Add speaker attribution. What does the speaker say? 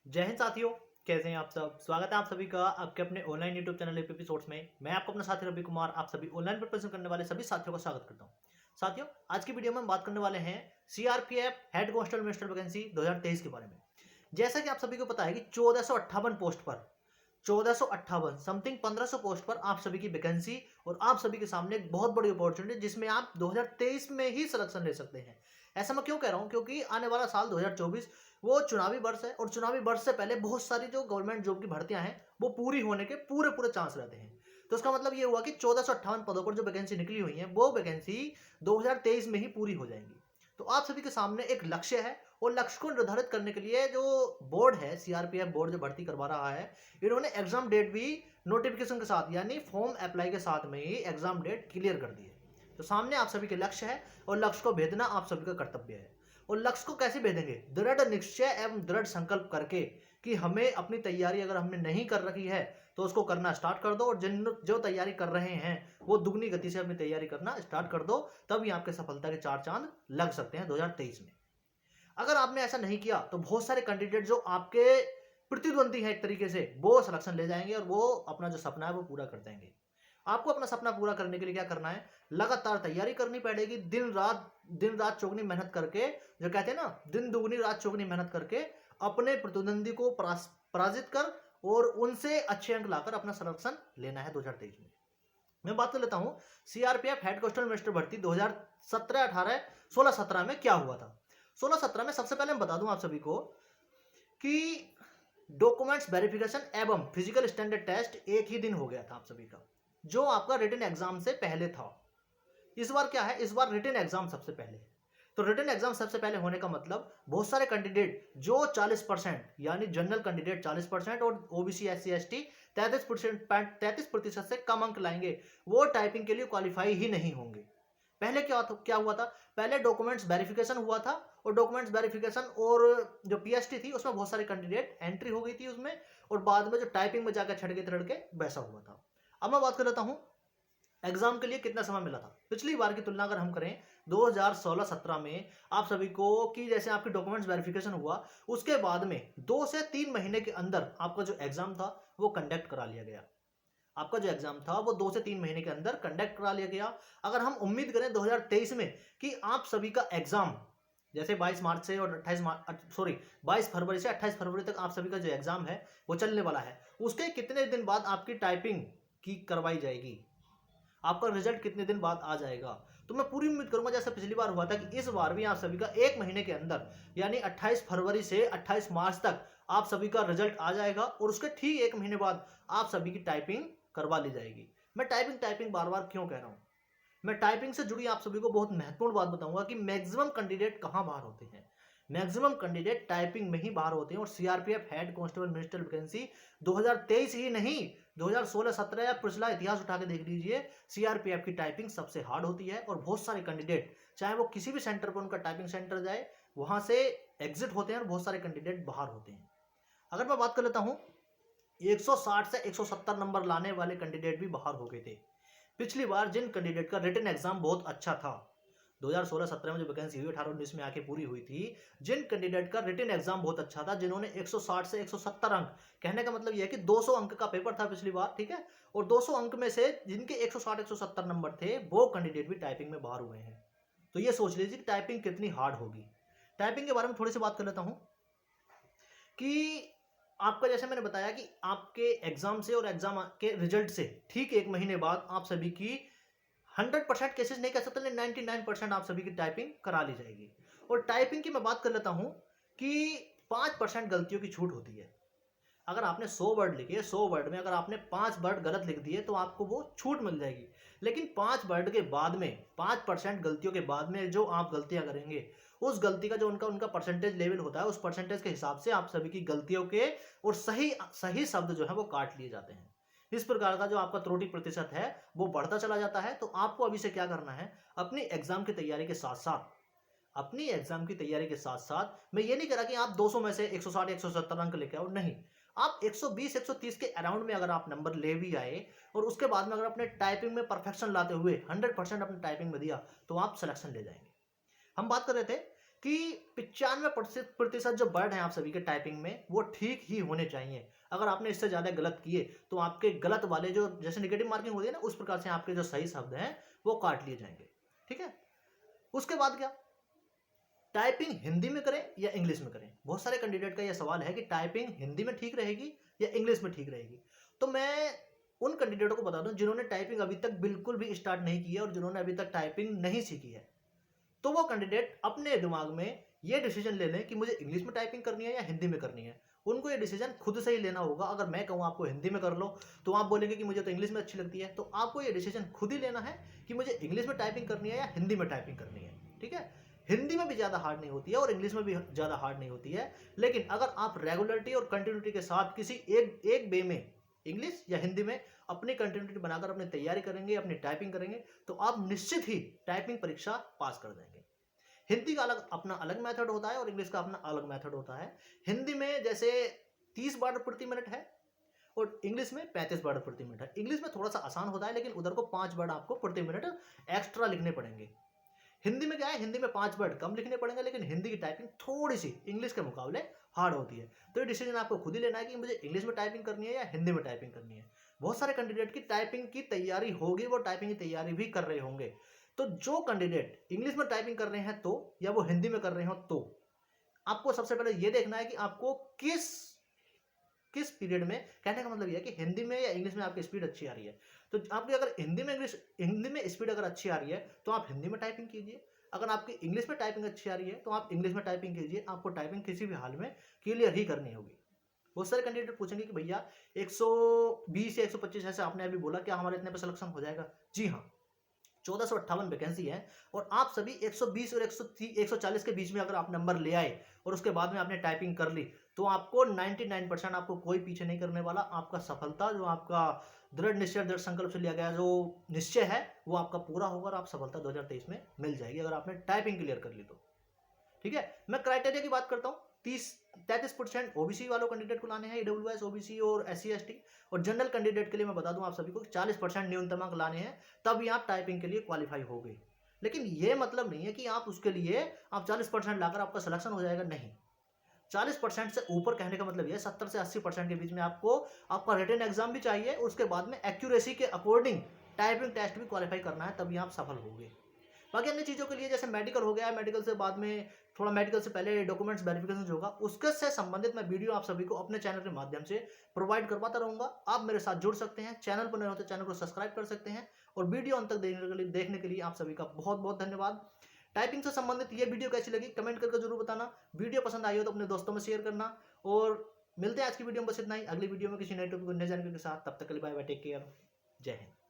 Speaker 1: जय हिंद साथियों। कैसे हैं आप सब। स्वागत है आप सभी का आपके अपने ऑनलाइन यूट्यूब चैनल एपिसोड्स में। मैं आपको अपना साथी रवि कुमार आप सभी ऑनलाइन प्रिपरेशन करने वाले सभी साथियों का स्वागत करता हूं। साथियों, आज की वीडियो में हम बात करने वाले हैं CRPF head constable minister vacancy 2023 के बारे में। जैसा कि आप सभी को पता है कि 1458 पोस्ट पर 1458 समथिंग 1500 पोस्ट पर आप सभी की वैकेंसी और आप सभी के सामने एक बहुत बड़ी अपॉर्चुनिटी जिसमें आप 2023 में ही सिलेक्शन ले सकते हैं। ऐसा मैं क्यों कह रहा हूं, क्योंकि आने वाला साल 2024 वो चुनावी वर्ष है और चुनावी वर्ष से पहले बहुत सारी जो गवर्नमेंट जॉब की भर्तियां हैं वो पूरी होने के पूरे पूरे चांस रहते हैं। तो इसका मतलब ये हुआ कि 1458 पदों पर जो वैकेंसी निकली हुई है वो वैकेंसी 2023 में ही पूरी हो जाएंगी। तो आप सभी के सामने एक लक्ष्य है और लक्ष्य को निर्धारित करने के लिए जो बोर्ड है, सीआरपीएफ बोर्ड जो भर्ती करवा रहा है, इन्होंने एग्जाम डेट भी नोटिफिकेशन के साथ यानी फॉर्म अप्लाई के साथ में ही एग्जाम डेट क्लियर कर दी है। तो सामने आप सभी के लक्ष्य है और लक्ष्य को भेदना आप सभी का कर्तव्य है। और लक्ष्य को कैसे भेदेंगे? दृढ़ निश्चय एवं दृढ़ संकल्प करके कि हमें अपनी तैयारी अगर हमने नहीं कर रखी है तो उसको करना स्टार्ट कर दो, और जिन जो तैयारी कर रहे हैं वो दुगनी गति से अपनी तैयारी करना स्टार्ट कर दो। तभी आपके सफलता के चार चांद लग सकते हैं 2023 में। अगर आपने ऐसा नहीं किया तो बहुत सारे कैंडिडेट जो आपके प्रतिद्वंदी हैं एक तरीके से, वो सिलेक्शन ले जाएंगे और वो अपना जो सपना है वो पूरा कर देंगे। आपको अपना सपना पूरा करने के लिए क्या करना है? लगातार तैयारी करनी पड़ेगी, दिन रात चौगनी मेहनत करके। जो कहते हैं ना, दिन दुगनी रात चौगनी मेहनत करके अपने प्रतिद्वंदी को पराजित कर और उनसे अच्छे अंक लाकर अपना सिलेक्शन लेना है 2023 में। मैं बात कर लेता हूं सीआरपीएफ हेड कांस्टेबल मिनिस्टर भर्ती 2017-18 16-17 में क्या हुआ था। 16-17 में सबसे पहले मैं बता दूं आप सभी को कि डॉक्यूमेंट्स वेरिफिकेशन एवं फिजिकल स्टैंडर्ड टेस्ट एक ही दिन हो गया था आप सभी का, जो आपका रिटन एग्जाम से पहले था। इस बार क्या है, इस बार रिटन एग्जाम सबसे पहले है। तो रिटन एग्जाम सबसे पहले होने का मतलब बहुत सारे कैंडिडेट जो 40% यानी जनरल कैंडिडेट 40% और ओबीसी एससी एसटी 33% से कम अंक लाएंगे, वो टाइपिंग के लिए क्वालिफाई ही नहीं होंगे। पहले क्या हुआ था? पहले डॉक्यूमेंट्स वेरिफिकेशन हुआ था और डॉक्यूमेंट्स वेरिफिकेशन और जो पीएसटी थी उसमें बहुत सारे कैंडिडेट एंट्री हो गई थी उसमें, और बाद में जो टाइपिंग में जाकर छड़ के तड़ के वैसा हुआ था। अब मैं बात कर लेता हूं एग्जाम के लिए कितना समय मिला था। पिछली बार की तुलना अगर हम करें 2016-17 में आप सभी को, कि जैसे आपके डॉक्यूमेंट्स वेरिफिकेशन हुआ उसके बाद में 2 से 3 महीने के अंदर आपका जो एग्जाम था वो कंडक्ट करा लिया गया। आपका जो एग्जाम था वो 2 से 3 महीने के अंदर कंडक्ट करा लिया गया। अगर हम उम्मीद करें 2023 में कि आप सभी का एग्जाम जैसे 22 मार्च से और 22 फरवरी से 28 फरवरी तक आप सभी का जो एग्जाम है वो चलने वाला है, उसके कितने दिन बाद आपकी टाइपिंग की करवाई जाएगी, आपका रिजल्ट कितने दिन बाद आ जाएगा। तो मैं पूरी उम्मीद करूंगा जैसे पिछली बार हुआ था कि इस बार भी आप सभी का एक महीने के अंदर यानी 28 फरवरी से 28 मार्च तक आप सभी का रिजल्ट आ जाएगा, और उसके ठीक एक महीने बाद आप सभी की टाइपिंग करवा ली जाएगी। मैं टाइपिंग टाइपिंग बार बार क्यों कह रहा हूं? मैं टाइपिंग से जुड़ी आप सभी को बहुत महत्वपूर्ण बात बताऊंगा कि मैक्सिमम कैंडिडेट कहां बाहर होते हैं। मैक्सिमम कैंडिडेट टाइपिंग में ही बाहर होते हैं, और CRPF head constable minister vacancy 2023 ही नहीं, 2016-17 या पिछला इतिहास उठा के देख लीजिए, सीआरपीएफ की टाइपिंग सबसे हार्ड होती है। और बहुत सारे कैंडिडेट चाहे वो किसी भी सेंटर पर उनका टाइपिंग सेंटर जाए वहां से एग्जिट होते हैं और बहुत सारे कैंडिडेट बाहर होते हैं। अगर मैं बात कर लेता हूं 160 से 170 नंबर लाने वाले कैंडिडेट भी बाहर हो गए थे। पिछली बार जिन कैंडिडेट का रिटन एग्जाम बहुत अच्छा था, 2016-17 में जो वैकेंसी हुई 18-19 में आके पूरी हुई थी, जिन कैंडिडेट का रिटन एग्जाम बहुत अच्छा था, जिन्होंने 160 से 170 अंक, कहने का मतलब यह है कि 200 अंक का पेपर था पिछली बार, ठीक है, और 200 अंक में से जिनके 160-170 नंबर थे वो कैंडिडेट भी टाइपिंग में बाहर हुए हैं। तो ये सोच लीजिए कि टाइपिंग कितनी हार्ड होगी। टाइपिंग के बारे में थोड़ी सी बात कर लेता हूं कि आपका जैसे मैंने बताया कि आपके एग्जाम से और एग्जाम के रिजल्ट से ठीक एक महीने बाद आप सभी की 100% केसेस नहीं कह सकते लेकिन 99% आप सभी की टाइपिंग करा ली जाएगी। और टाइपिंग की मैं बात कर लेता हूं कि 5% गलतियों की छूट होती है। अगर आपने 100 वर्ड लिखे, 100 वर्ड में अगर आपने 5 वर्ड गलत लिख दिए तो आपको वो छूट मिल जाएगी। लेकिन 5 वर्ड के बाद में 5% गलतियों के बाद में जो आप गलतियां करेंगे, उस गलती का जो उनका उनका परसेंटेज लेवल होता है, उस परसेंटेज के हिसाब से आप सभी की गलतियों के और सही सही शब्द जो है वो काट लिए जाते हैं। इस प्रकार का जो आपका त्रुटि प्रतिशत है वो बढ़ता चला जाता है। तो आपको अभी से क्या करना है, अपनी एग्जाम की तैयारी के साथ साथ अपनी एग्जाम की तैयारी के साथ साथ मैं ये नहीं कह रहा कि आप 200 में से 160 170 अंक लेके आओ, नहीं, आप 120 130 के अराउंड में अगर आप नंबर ले भी आए और उसके बाद में अगर अपने टाइपिंग में परफेक्शन लाते हुए 100% अपने टाइपिंग में दिया तो आप सिलेक्शन ले जाएंगे। हम बात कर रहे थे कि 95% जो वर्ड हैं आप सभी के टाइपिंग में वो ठीक ही होने चाहिए। अगर आपने इससे ज़्यादा गलत किए तो आपके गलत वाले जो जैसे नेगेटिव मार्किंग होती है ना, उस प्रकार से आपके जो सही शब्द हैं वो काट लिए जाएंगे। ठीक है, उसके बाद क्या, टाइपिंग हिंदी में करें या इंग्लिश में करें? बहुत सारे कैंडिडेट का यह सवाल है कि टाइपिंग हिंदी में ठीक रहेगी या इंग्लिश में ठीक रहेगी। तो मैं उन कैंडिडेटों को बता दूं जिन्होंने टाइपिंग अभी तक बिल्कुल भी स्टार्ट नहीं की है और जिन्होंने अभी तक टाइपिंग नहीं सीखी है, तो वो कैंडिडेट अपने दिमाग में ये डिसीजन ले लें कि मुझे इंग्लिश में टाइपिंग करनी है या हिंदी में करनी है। उनको ये डिसीजन खुद से ही लेना होगा। अगर मैं कहूँ आपको हिंदी में कर लो तो आप बोलेंगे कि मुझे तो इंग्लिश में अच्छी लगती है, तो आपको ये डिसीजन खुद ही लेना है कि मुझे इंग्लिश में टाइपिंग करनी है या हिंदी में टाइपिंग करनी है। ठीक है, हिंदी में भी ज़्यादा हार्ड नहीं होती है और इंग्लिश में भी ज़्यादा हार्ड नहीं होती है, लेकिन अगर आप रेगुलरिटी और कंटिन्यूटी के साथ किसी एक वे में इंग्लिश या हिंदी में अपनी कंटिन्यूटी बनाकर अपनी तैयारी करेंगे, अपनी टाइपिंग करेंगे, तो आप निश्चित ही टाइपिंग परीक्षा पास कर देंगे। हिंदी का अलग अपना अलग मेथड होता है और इंग्लिश का अपना अलग मेथड होता है। हिंदी में जैसे 30 वर्ड प्रति मिनट है और इंग्लिश में 35 वर्ड प्रति मिनट है। इंग्लिश में थोड़ा सा आसान होता है, लेकिन उधर को 5 वर्ड आपको प्रति मिनट एक्स्ट्रा लिखने पड़ेंगे। हिंदी में क्या है, हिंदी में 5 वर्ड कम लिखने पड़ेंगे, लेकिन हिंदी की टाइपिंग थोड़ी सी इंग्लिश के मुकाबले हार्ड होती है। तो ये डिसीजन आपको खुद ही लेना है कि मुझे इंग्लिश में टाइपिंग करनी है या हिंदी में टाइपिंग करनी है। बहुत सारे कैंडिडेट की टाइपिंग की तैयारी होगी, वो टाइपिंग की तैयारी भी कर रहे होंगे। तो जो कैंडिडेट इंग्लिश में टाइपिंग कर रहे हैं तो, या वो हिंदी में कर रहे हो तो, आपको सबसे पहले ये देखना है कि आपको किस किस पीरियड में, कहने का मतलब यह है कि हिंदी में या इंग्लिश में आपकी स्पीड अच्छी आ रही है। तो आपकी अगर हिंदी में स्पीड अगर अच्छी आ रही है तो आप हिंदी में टाइपिंग कीजिए। अगर आपकी इंग्लिश में टाइपिंग अच्छी आ रही है तो आप इंग्लिश में टाइपिंग कीजिए। आपको टाइपिंग किसी भी हाल में क्लियर ही करनी होगी। बहुत सारे कैंडिडेट पूछेंगे कि भैया 120 या 125 ऐसे आपने अभी बोला, क्या हमारे इतने पे सिलेक्शन हो जाएगा? जी हाँ, 1458 वैकेंसी है और आप सभी 120 और 140 के बीच में अगर आप नंबर ले आए और उसके बाद में आपने टाइपिंग कर ली, तो आपको 99% आपको कोई पीछे नहीं करने वाला। आपका सफलता, जो आपका दृढ़ निश्चय, दृढ़ संकल्प से लिया गया जो निश्चय है, वो आपका पूरा होगा और आप सफलता 2023 में मिल जाएगी अगर आपने टाइपिंग क्लियर कर ली तो। ठीक है, मैं क्राइटेरिया की बात करता हूँ। 33% ओबीसी वालों कैंडिडेट को लाने हैं, ईडब्ल्यूएस, ओबीसी और एससी एसटी। और जनरल कैंडिडेट के लिए मैं बता दूं आप सभी को 40% न्यूनतम अंक लाने हैं, तभी आप टाइपिंग के लिए क्वालिफाई हो गए। लेकिन ये मतलब नहीं है कि आप उसके लिए आप 40% लाकर आपका सिलेक्शन हो जाएगा, नहीं। 40% से ऊपर कहने का मतलब ये 70 से 80% के बीच में आपको आपका रिटन एग्जाम भी चाहिए, उसके बाद में एक्यूरेसी के अकॉर्डिंग टाइपिंग टेस्ट भी क्वालिफाई करना है, तभी आप सफल होंगे। बाकी अन्य चीज़ों के लिए जैसे मेडिकल हो गया, मेडिकल से बाद में थोड़ा मेडिकल से पहले डॉक्यूमेंट्स वेरिफिकेशन होगा, उसके से संबंधित मैं वीडियो आप सभी को अपने चैनल के माध्यम से प्रोवाइड करवाता रहूंगा। आप मेरे साथ जुड़ सकते हैं, चैनल पर नए हो तो चैनल को सब्सक्राइब कर सकते हैं। और वीडियो अंत तक देखने के लिए आप सभी का बहुत बहुत धन्यवाद। टाइपिंग से संबंधित ये वीडियो कैसी लगी कमेंट करके जरूर बताना। वीडियो पसंद आई हो तो अपने दोस्तों में शेयर करना। और मिलते हैं आज की वीडियो में बस इतना ही। अगली वीडियो में किसी नए टॉपिक को नए जानकारी के साथ, तब तक के लिए बाय बाय, टेक केयर, जय हिंद।